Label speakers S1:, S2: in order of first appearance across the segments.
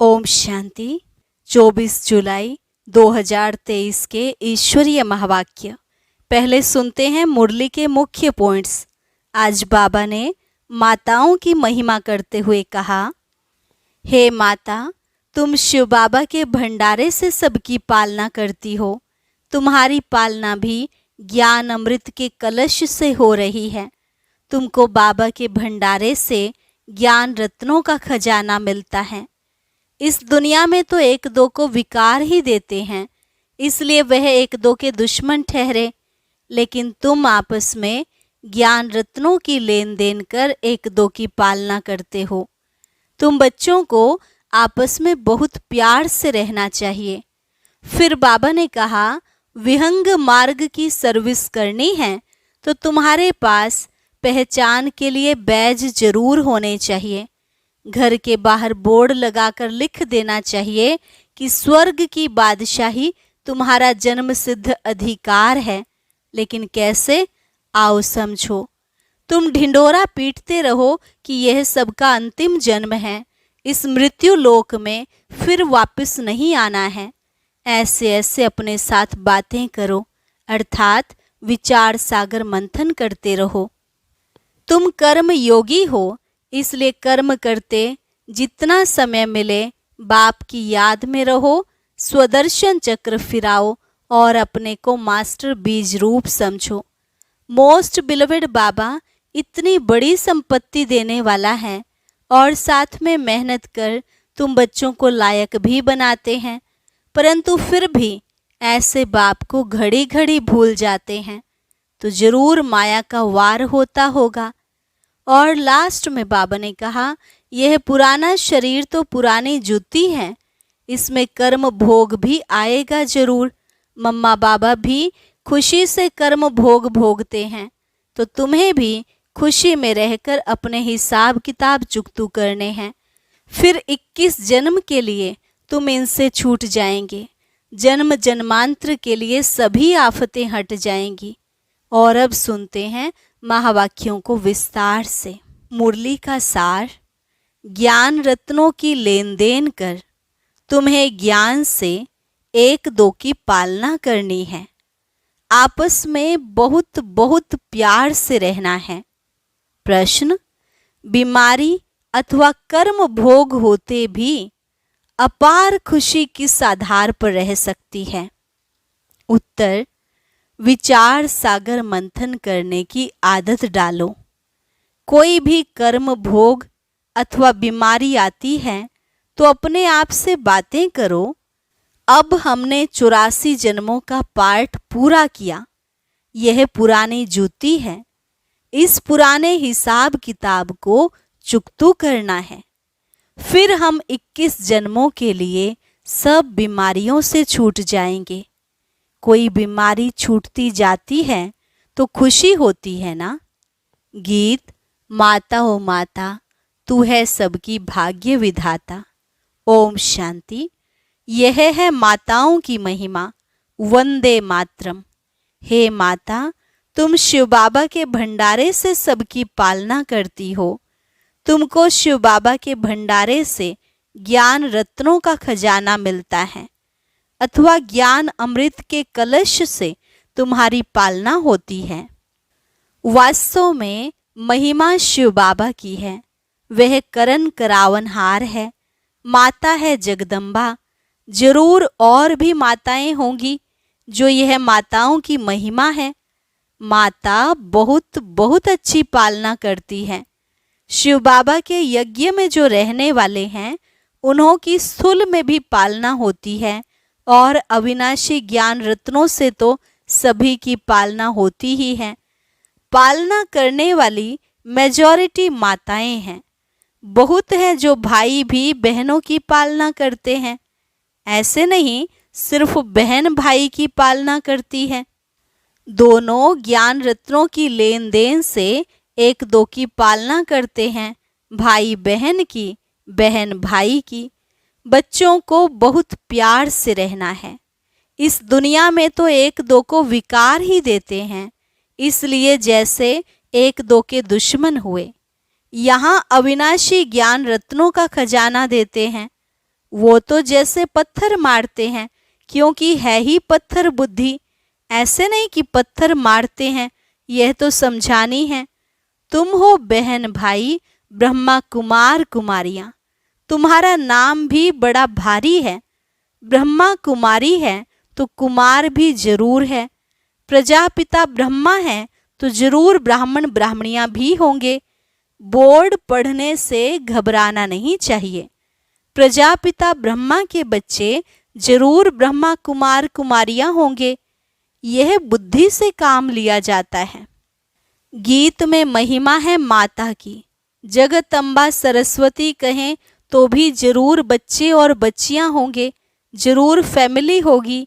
S1: ओम शांति। 24 जुलाई 2023 के ईश्वरीय महावाक्य। पहले सुनते हैं मुरली के मुख्य पॉइंट्स। आज बाबा ने माताओं की महिमा करते हुए कहा, हे माता, तुम शिव बाबा के भंडारे से सबकी पालना करती हो। तुम्हारी पालना भी ज्ञान अमृत के कलश से हो रही है। तुमको बाबा के भंडारे से ज्ञान रत्नों का खजाना मिलता है। इस दुनिया में तो एक दो को विकार ही देते हैं, इसलिए वह एक दो के दुश्मन ठहरे, लेकिन तुम आपस में ज्ञान रत्नों की लेन देन कर एक दो की पालना करते हो। तुम बच्चों को आपस में बहुत प्यार से रहना चाहिए। फिर बाबा ने कहा, विहंग मार्ग की सर्विस करनी है तो तुम्हारे पास पहचान के लिए बैज जरूर होने चाहिए। घर के बाहर बोर्ड लगाकर लिख देना चाहिए कि स्वर्ग की बादशाही तुम्हारा जन्म सिद्ध अधिकार है। लेकिन कैसे? आओ समझो। तुम ढिंडोरा पीटते रहो कि यह सबका अंतिम जन्म है, इस मृत्यु लोक में फिर वापस नहीं आना है। ऐसे ऐसे अपने साथ बातें करो, अर्थात विचार सागर मंथन करते रहो। तुम कर्म योगी हो, इसलिए कर्म करते जितना समय मिले बाप की याद में रहो, स्वदर्शन चक्र फिराओ और अपने को मास्टर बीज रूप समझो। मोस्ट बिलवेड बाबा इतनी बड़ी संपत्ति देने वाला है और साथ में मेहनत कर तुम बच्चों को लायक भी बनाते हैं, परंतु फिर भी ऐसे बाप को घड़ी घड़ी भूल जाते हैं, तो जरूर माया का वार होता होगा। और लास्ट में बाबा ने कहा, यह पुराना शरीर तो पुरानी जूती है, इसमें कर्म भोग भी आएगा जरूर। मम्मा बाबा भी खुशी से कर्म भोग भोगते हैं, तो तुम्हें भी खुशी में रहकर अपने हिसाब किताब चुकतू करने हैं। फिर 21 जन्म के लिए तुम इनसे छूट जाएंगे। जन्म जन्मांतर के लिए सभी आफतें हट जाएंगी। और अब सुनते हैं महावाक्यों को विस्तार से। मुरली का सार, ज्ञान रत्नों की लेन देन कर तुम्हें ज्ञान से एक दो की पालना करनी है। आपस में बहुत बहुत प्यार से रहना है। प्रश्न, बीमारी अथवा कर्म भोग होते भी अपार खुशी किस आधार पर रह सकती है? उत्तर, विचार सागर मंथन करने की आदत डालो। कोई भी कर्म भोग अथवा बीमारी आती है तो अपने आप से बातें करो, अब हमने 84 जन्मों का पार्ट पूरा किया। यह पुरानी जूती है, इस पुराने हिसाब किताब को चुकतू करना है। फिर हम 21 जन्मों के लिए सब बीमारियों से छूट जाएंगे। कोई बीमारी छूटती जाती है तो खुशी होती है ना। गीत, माता ओ माता, तू है सबकी भाग्य विधाता। ओम शांति। यह है माताओं की महिमा। वंदे मातरम। हे माता, तुम शिव बाबा के भंडारे से सबकी पालना करती हो। तुमको शिव बाबा के भंडारे से ज्ञान रत्नों का खजाना मिलता है, अथवा ज्ञान अमृत के कलश से तुम्हारी पालना होती है। वास्तव में महिमा शिव बाबा की है। वह करण करावनहार है, माता है जगदम्बा। जरूर और भी माताएं होंगी जो यह माताओं की महिमा है। माता बहुत बहुत अच्छी पालना करती है। शिव बाबा के यज्ञ में जो रहने वाले हैं, उन्हों की स्थूल में भी पालना होती है, और अविनाशी ज्ञान रत्नों से तो सभी की पालना होती ही है। पालना करने वाली मेजॉरिटी माताएं हैं। बहुत हैं जो भाई भी बहनों की पालना करते हैं। ऐसे नहीं सिर्फ बहन भाई की पालना करती है। दोनों ज्ञान रत्नों की लेन देन से एक दो की पालना करते हैं, भाई बहन की, बहन भाई की। बच्चों को बहुत प्यार से रहना है। इस दुनिया में तो एक दो को विकार ही देते हैं, इसलिए जैसे एक दो के दुश्मन हुए। यहाँ अविनाशी ज्ञान रत्नों का खजाना देते हैं। वो तो जैसे पत्थर मारते हैं, क्योंकि है ही पत्थर बुद्धि। ऐसे नहीं कि पत्थर मारते हैं, यह तो समझानी है। तुम हो बहन भाई ब्रह्मा कुमार कुमारियां, तुम्हारा नाम भी बड़ा भारी है। ब्रह्मा कुमारी है तो कुमार भी जरूर है। प्रजापिता ब्रह्मा है तो जरूर ब्राह्मण ब्राह्मणियां भी होंगे। बोर्ड पढ़ने से घबराना नहीं चाहिए। प्रजापिता ब्रह्मा के बच्चे जरूर ब्रह्मा कुमार कुमारियां होंगे। यह बुद्धि से काम लिया जाता है। गीत में महिमा है माता की। जगदम्बा सरस्वती कहें तो भी जरूर बच्चे और बच्चियां होंगे, जरूर फैमिली होगी।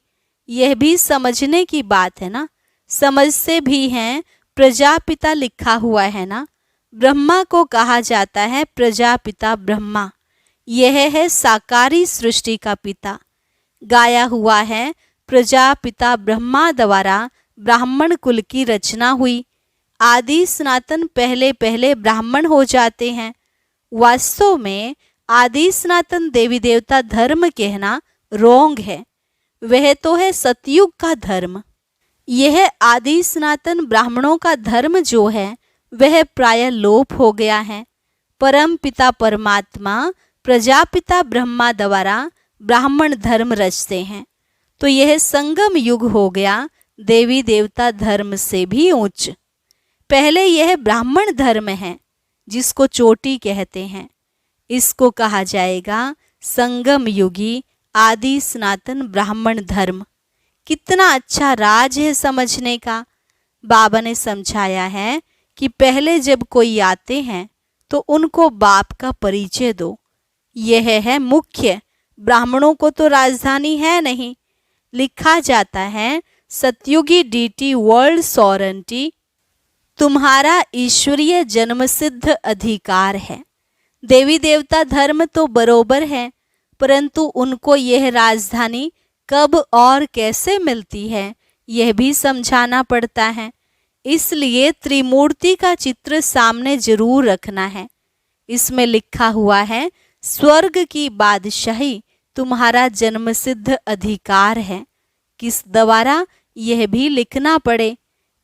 S1: यह भी समझने की बात है ना। समझते भी हैं, प्रजापिता लिखा हुआ है ना। ब्रह्मा को कहा जाता है प्रजापिता ब्रह्मा। यह है साकारी सृष्टि का पिता। गाया हुआ है प्रजापिता ब्रह्मा द्वारा ब्राह्मण कुल की रचना हुई। आदि सनातन पहले पहले ब्राह्मण हो जाते हैं। वास्तव में आदि सनातन देवी देवता धर्म कहना रोंग है। वह तो है सतयुग का धर्म। यह आदि सनातन ब्राह्मणों का धर्म जो है वह प्राय लोप हो गया है। परम पिता परमात्मा प्रजापिता ब्रह्मा द्वारा ब्राह्मण धर्म रचते हैं, तो यह संगम युग हो गया, देवी देवता धर्म से भी उच्च। पहले यह ब्राह्मण धर्म है जिसको चोटी कहते हैं, इसको कहा जाएगा संगम युगी आदि सनातन ब्राह्मण धर्म। कितना अच्छा राज है समझने का। बाबा ने समझाया है कि पहले जब कोई आते हैं तो उनको बाप का परिचय दो। यह है मुख्य। ब्राह्मणों को तो राजधानी है नहीं। लिखा जाता है सतयुगी डीटी वर्ल्ड सॉवरेंटी तुम्हारा ईश्वरीय जन्मसिद्ध अधिकार है। देवी देवता धर्म तो बरोबर है, परंतु उनको यह राजधानी कब और कैसे मिलती है यह भी समझाना पड़ता है। इसलिए त्रिमूर्ति का चित्र सामने जरूर रखना है। इसमें लिखा हुआ है स्वर्ग की बादशाही तुम्हारा जन्मसिद्ध अधिकार है। किस द्वारा यह भी लिखना पड़े।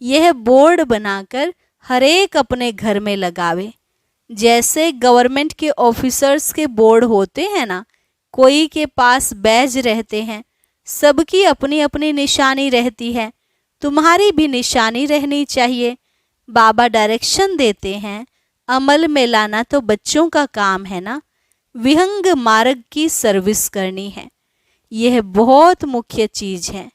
S1: यह बोर्ड बनाकर हरेक अपने घर में लगावे। जैसे गवर्नमेंट के ऑफिसर्स के बोर्ड होते हैं ना, कोई के पास बैज रहते हैं, सबकी अपनी अपनी निशानी रहती है। तुम्हारी भी निशानी रहनी चाहिए। बाबा डायरेक्शन देते हैं, अमल में लाना तो बच्चों का काम है ना। विहंग मार्ग की सर्विस करनी है, यह बहुत मुख्य चीज है।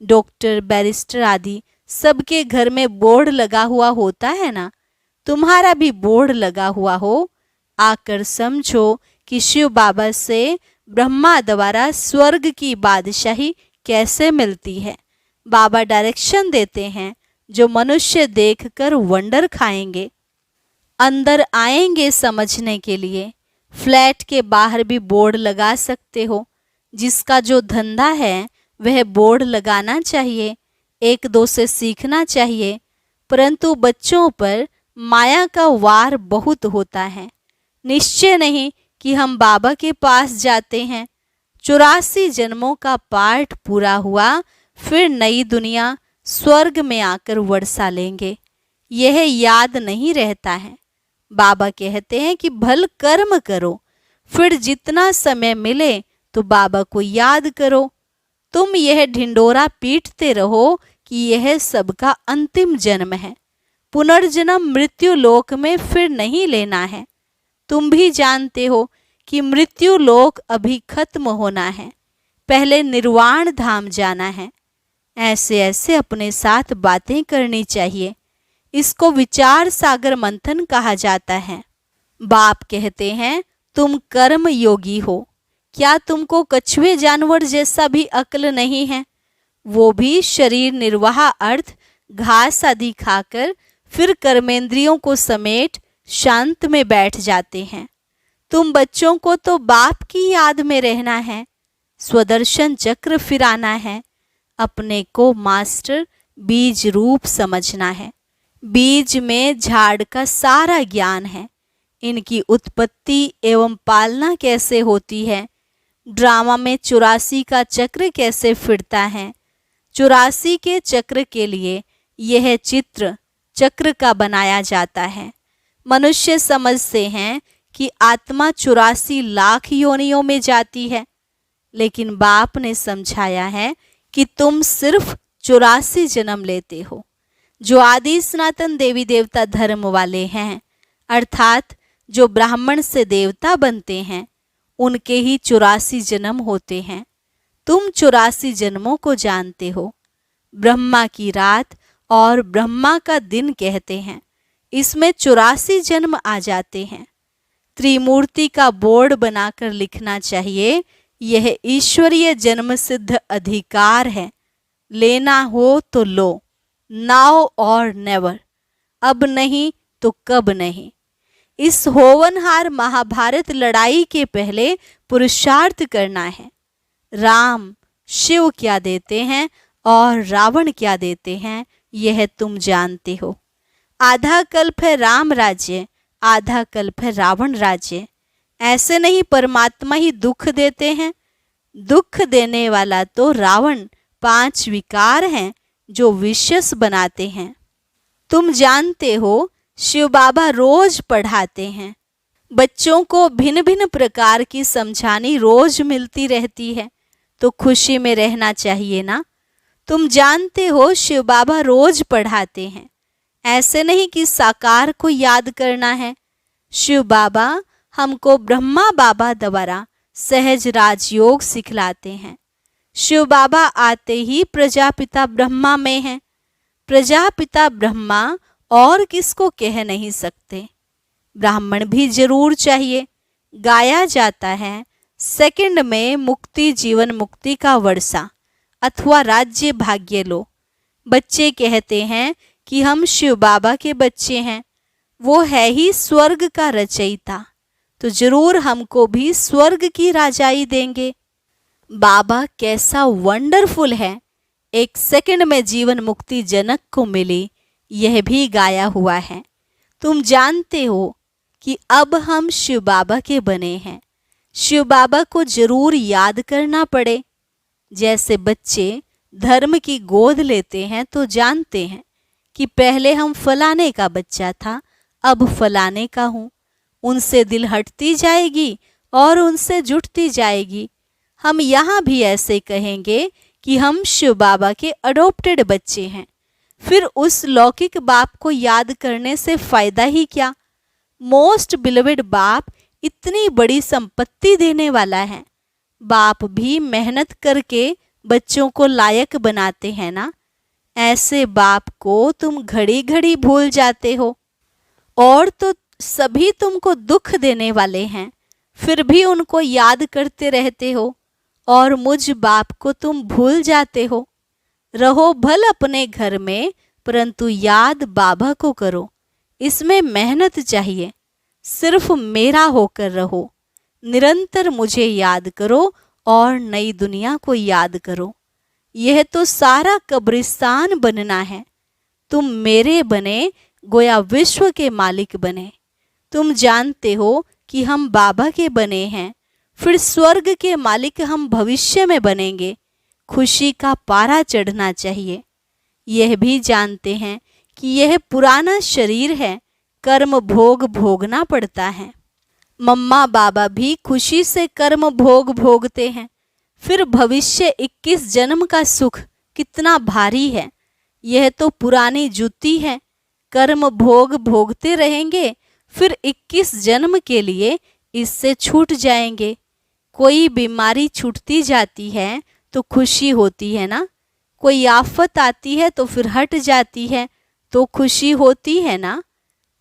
S1: डॉक्टर बैरिस्टर आदि सबके घर में बोर्ड लगा हुआ होता है ना, तुम्हारा भी बोर्ड लगा हुआ हो। आकर समझो कि शिव बाबा से ब्रह्मा द्वारा स्वर्ग की बादशाही कैसे मिलती है। बाबा डायरेक्शन देते हैं, जो मनुष्य देखकर वंडर खाएंगे। अंदर आएंगे समझने के लिए। फ्लैट के बाहर भी बोर्ड लगा सकते हो। जिसका जो धंधा है वह बोर्ड लगाना चाहिए, एक दो से सीखना चाहिए। परंतु बच्चों पर माया का वार बहुत होता है। निश्चय नहीं कि हम बाबा के पास जाते हैं, 84 जन्मों का पाठ पूरा हुआ, फिर नई दुनिया स्वर्ग में आकर वर्षा लेंगे, यह याद नहीं रहता है। बाबा कहते हैं कि भल कर्म करो, फिर जितना समय मिले तो बाबा को याद करो। तुम यह ढिंडोरा पीटते रहो कि यह सबका अंतिम जन्म है, पुनर्जन्म मृत्यु लोक में फिर नहीं लेना है। तुम भी जानते हो कि मृत्यु लोक अभी खत्म होना है, पहले निर्वाण धाम जाना है। ऐसे ऐसे अपने साथ बातें करनी चाहिए। इसको विचार सागर मंथन कहा जाता है। बाप कहते हैं तुम कर्म योगी हो, क्या तुमको कछुए जानवर जैसा भी अक्ल नहीं है? वो भी शरीर निर्वाह अर्थ घास आदि खाकर फिर कर्मेंद्रियों को समेट शांत में बैठ जाते हैं। तुम बच्चों को तो बाप की याद में रहना है, स्वदर्शन चक्र फिराना है, अपने को मास्टर बीज रूप समझना है। बीज में झाड़ का सारा ज्ञान है, इनकी उत्पत्ति एवं पालना कैसे होती है, ड्रामा में 84 का चक्र कैसे फिरता है। 84 के चक्र के लिए यह चित्र चक्र का बनाया जाता है। मनुष्य समझते हैं कि आत्मा 84 लाख योनियों में जाती है, लेकिन बाप ने समझाया है कि तुम सिर्फ 84 जन्म लेते हो। जो आदि सनातन देवी देवता धर्म वाले हैं, अर्थात जो ब्राह्मण से देवता बनते हैं, उनके ही 84 जन्म होते हैं। तुम 84 जन्मों को जानते हो। ब्रह्मा की रात और ब्रह्मा का दिन कहते हैं, इसमें 84 जन्म आ जाते हैं। त्रिमूर्ति का बोर्ड बनाकर लिखना चाहिए, यह ईश्वरीय जन्म सिद्ध अधिकार है। लेना हो तो लो, नाउ और नेवर, अब नहीं तो कब नहीं। इस होवनहार महाभारत लड़ाई के पहले पुरुषार्थ करना है। राम शिव क्या देते हैं और रावण क्या देते हैं, यह तुम जानते हो। आधा कल्प है राम राज्य, आधा कल्प है रावण राज्य। ऐसे नहीं परमात्मा ही दुख देते हैं। दुख देने वाला तो रावण 5 विकार हैं जो विशेष बनाते हैं। तुम जानते हो शिव बाबा रोज पढ़ाते हैं। बच्चों को भिन्न भिन्न प्रकार की समझानी रोज मिलती रहती है, तो खुशी में रहना चाहिए ना। तुम जानते हो शिव बाबा रोज पढ़ाते हैं। ऐसे नहीं कि साकार को याद करना है। शिव बाबा हमको ब्रह्मा बाबा द्वारा सहज राजयोग सिखलाते हैं। शिव बाबा आते ही प्रजापिता ब्रह्मा में हैं। प्रजापिता ब्रह्मा और किसको कह नहीं सकते। ब्राह्मण भी जरूर चाहिए। गाया जाता है, सेकंड में मुक्ति जीवन मुक्ति का वर्षा अथवा राज्य भाग्य लो। बच्चे कहते हैं कि हम शिव बाबा के बच्चे हैं। वो है ही स्वर्ग का रचयिता, तो जरूर हमको भी स्वर्ग की राजाई देंगे। बाबा कैसा वंडरफुल है, एक सेकंड में जीवन मुक्ति जनक को मिली, यह भी गाया हुआ है। तुम जानते हो कि अब हम शिव बाबा के बने हैं। शिव बाबा को जरूर याद करना पड़े। जैसे बच्चे धर्म की गोद लेते हैं तो जानते हैं कि पहले हम फलाने का बच्चा था, अब फलाने का हूँ। उनसे दिल हटती जाएगी और उनसे जुटती जाएगी। हम यहाँ भी ऐसे कहेंगे कि हम शिव बाबा के अडॉप्टेड बच्चे हैं। फिर उस लौकिक बाप को याद करने से फायदा ही क्या। मोस्ट बिलवेड बाप इतनी बड़ी संपत्ति देने वाला है। बाप भी मेहनत करके बच्चों को लायक बनाते हैं ना। ऐसे बाप को तुम घड़ी घड़ी भूल जाते हो। और तो सभी तुमको दुख देने वाले हैं, फिर भी उनको याद करते रहते हो, और मुझ बाप को तुम भूल जाते हो। रहो भल अपने घर में, परंतु याद बाबा को करो। इसमें मेहनत चाहिए। सिर्फ मेरा होकर रहो। निरंतर मुझे याद करो और नई दुनिया को याद करो। यह तो सारा कब्रिस्तान बनना है। तुम मेरे बने, गोया विश्व के मालिक बने। तुम जानते हो कि हम बाबा के बने हैं, फिर स्वर्ग के मालिक हम भविष्य में बनेंगे। खुशी का पारा चढ़ना चाहिए। यह भी जानते हैं कि यह पुराना शरीर है, कर्म भोग भोगना पड़ता है। मम्मा बाबा भी खुशी से कर्म भोग भोगते हैं। फिर भविष्य 21 जन्म का सुख कितना भारी है। यह तो पुरानी जूती है। कर्म भोग भोगते रहेंगे, फिर 21 जन्म के लिए इससे छूट जाएंगे। कोई बीमारी छूटती जाती है तो खुशी होती है ना। कोई आफत आती है तो फिर हट जाती है, तो खुशी होती है ना।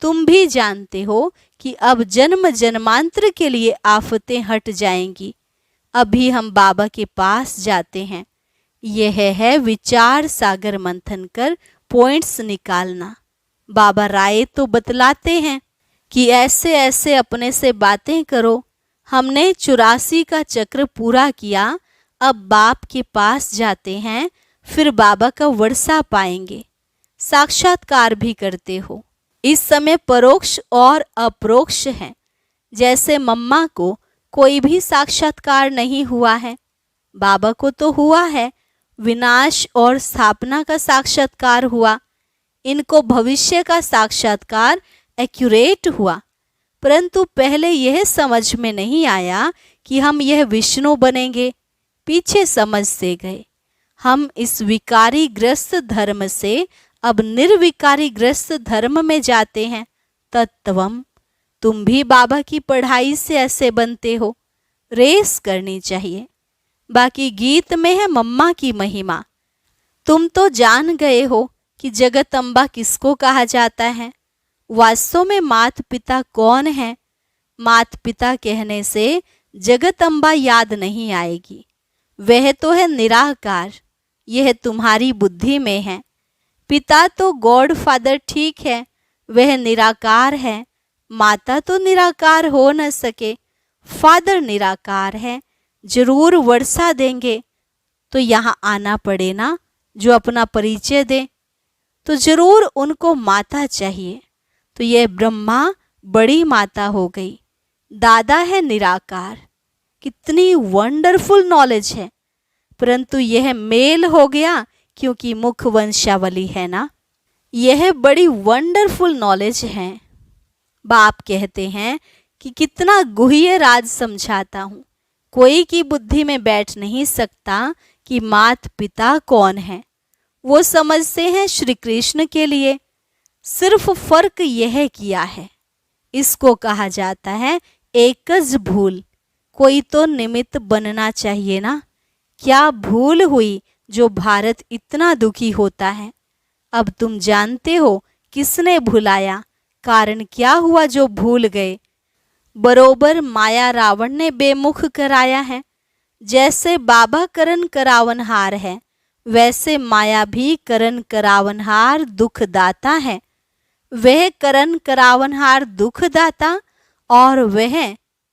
S1: तुम भी जानते हो कि अब जन्म जन्मांतर के लिए आफतें हट जाएंगी। अभी हम बाबा के पास जाते हैं। यह है विचार सागर मंथन कर पॉइंट्स निकालना। बाबा राय तो बतलाते हैं कि ऐसे ऐसे अपने से बातें करो। हमने 84 का चक्र पूरा किया, अब बाप के पास जाते हैं, फिर बाबा का वर्षा पाएंगे। साक्षात्कार भी करते हो। इस समय परोक्ष और अप्रोक्ष है। जैसे मम्मा को कोई भी साक्षात्कार नहीं हुआ है। बाबा को तो हुआ है, विनाश और स्थापना का साक्षात्कार हुआ। इनको भविष्य का साक्षात्कार एक्यूरेट हुआ, परंतु पहले यह समझ में नहीं आया कि हम यह विष्णु बनेंगे। पीछे समझते गए। हम इस विकारी ग्रस्त धर्म से अब निर्विकारी ग्रस्त धर्म में जाते हैं। तत्वम, तुम भी बाबा की पढ़ाई से ऐसे बनते हो। रेस करनी चाहिए। बाकी गीत में है मम्मा की महिमा। तुम तो जान गए हो कि जगत अम्बा किसको कहा जाता है। वास्तव में माता पिता कौन है? माता पिता कहने से जगत अम्बा याद नहीं आएगी। वह तो है निराकार। यह तुम्हारी बुद्धि में है। पिता तो गॉड फादर ठीक है, वह निराकार है। माता तो निराकार हो न सके, फादर निराकार है। जरूर वर्षा देंगे तो यहाँ आना पड़े ना, जो अपना परिचय दे। तो जरूर उनको माता चाहिए। तो यह ब्रह्मा बड़ी माता हो गई। दादा है निराकार। कितनी वंडरफुल नॉलेज है, परंतु यह मेल हो गया क्योंकि मुख वंशावली है ना। यह बड़ी वंडरफुल नॉलेज है। बाप कहते हैं कि कितना गुह्य राज समझाता हूँ। कोई की बुद्धि में बैठ नहीं सकता कि माता पिता कौन है। वो समझते हैं श्री कृष्ण के लिए। सिर्फ फर्क यह किया है। इसको कहा जाता है एकज भूल। कोई तो निमित्त बनना चाहिए ना। क्या भूल हुई जो भारत इतना दुखी होता है। अब तुम जानते हो किसने भुलाया, कारण क्या हुआ जो भूल गए। बरोबर माया रावण ने बेमुख कराया है। जैसे बाबा करण करावनहार है, वैसे माया भी करण करावनहार दुखदाता है। वह करण करावनहार दुखदाता और वह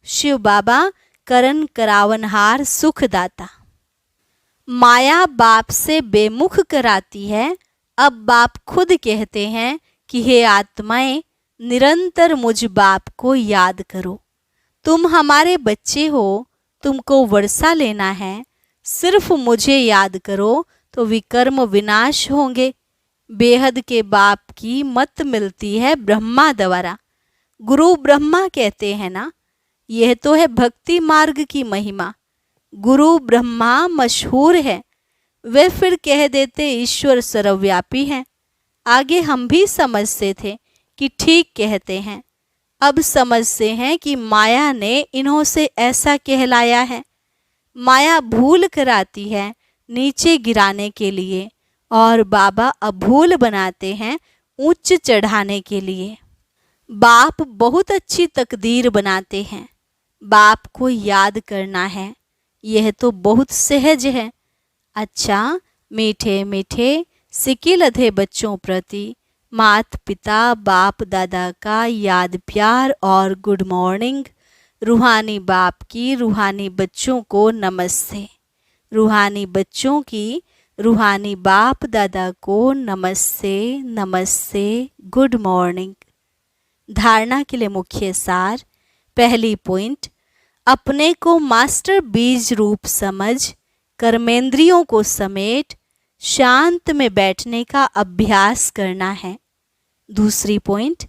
S1: शिव बाबा करण करावनहार सुखदाता। माया बाप से बेमुख कराती है। अब बाप खुद कहते हैं कि हे आत्माएं, निरंतर मुझ बाप को याद करो। तुम हमारे बच्चे हो, तुमको वर्षा लेना है। सिर्फ मुझे याद करो तो विकर्म विनाश होंगे। बेहद के बाप की मत मिलती है ब्रह्मा द्वारा। गुरु ब्रह्मा कहते हैं ना। यह तो है भक्ति मार्ग की महिमा। गुरु ब्रह्मा मशहूर है। वे फिर कह देते ईश्वर सर्वव्यापी है। आगे हम भी समझते थे कि ठीक कहते हैं। अब समझते हैं कि माया ने इन्हों से ऐसा कहलाया है। माया भूल कराती है नीचे गिराने के लिए, और बाबा अभूल बनाते हैं ऊंच चढ़ाने के लिए। बाप बहुत अच्छी तकदीर बनाते हैं। बाप को याद करना है, यह तो बहुत सहज है। अच्छा, मीठे मीठे सिकिलधे बच्चों प्रति माता पिता बाप दादा का याद प्यार और गुड मॉर्निंग। रूहानी बाप की रूहानी बच्चों को नमस्ते। रूहानी बच्चों की रूहानी बाप दादा को नमस्ते नमस्ते, गुड मॉर्निंग। धारणा के लिए मुख्य सार। पहली पॉइंट, अपने को मास्टर बीज रूप समझ कर्मेंद्रियों को समेट शांत में बैठने का अभ्यास करना है। दूसरी पॉइंट,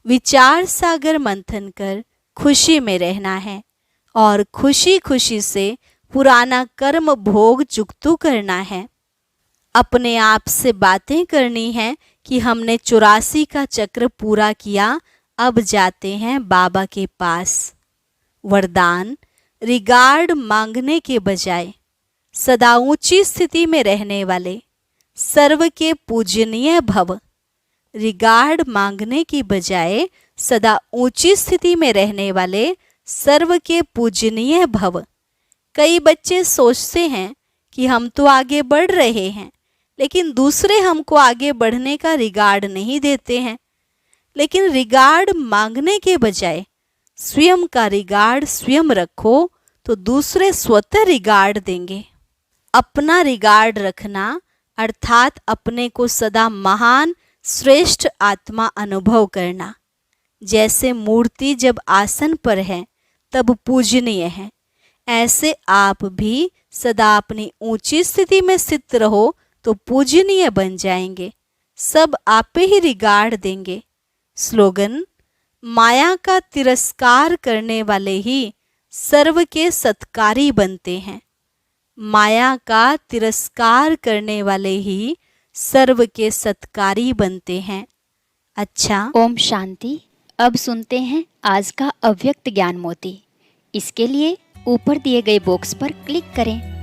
S1: विचार सागर मंथन कर खुशी में रहना है और खुशी खुशी से पुराना कर्म भोग चुकतू करना है। अपने आप से बातें करनी है कि हमने 84 का चक्र पूरा किया, अब जाते हैं बाबा के पास। वरदान, रिगार्ड मांगने के बजाय सदा ऊंची स्थिति में रहने वाले सर्व के पूजनीय भव। रिगार्ड मांगने की बजाय सदा ऊंची स्थिति में रहने वाले सर्व के पूजनीय भव। कई बच्चे सोचते हैं कि हम तो आगे बढ़ रहे हैं, लेकिन दूसरे हमको आगे बढ़ने का रिगार्ड नहीं देते हैं। लेकिन रिगार्ड मांगने के बजाय स्वयं का रिगार्ड स्वयं रखो तो दूसरे स्वतः रिगार्ड देंगे। अपना रिगार्ड रखना अर्थात अपने को सदा महान श्रेष्ठ आत्मा अनुभव करना। जैसे मूर्ति जब आसन पर है तब पूजनीय हैं। ऐसे आप भी सदा अपनी ऊंची स्थिति में स्थित रहो तो पूजनीय बन जाएंगे, सब आप ही रिगार्ड देंगे। स्लोगन: माया का तिरस्कार करने वाले ही सर्व के सत्कारी बनते हैं। माया का तिरस्कार करने वाले ही सर्व के सत्कारी बनते हैं। अच्छा,
S2: ओम शांति। अब सुनते हैं आज का अव्यक्त ज्ञान मोती। इसके लिए ऊपर दिए गए बॉक्स पर क्लिक करें।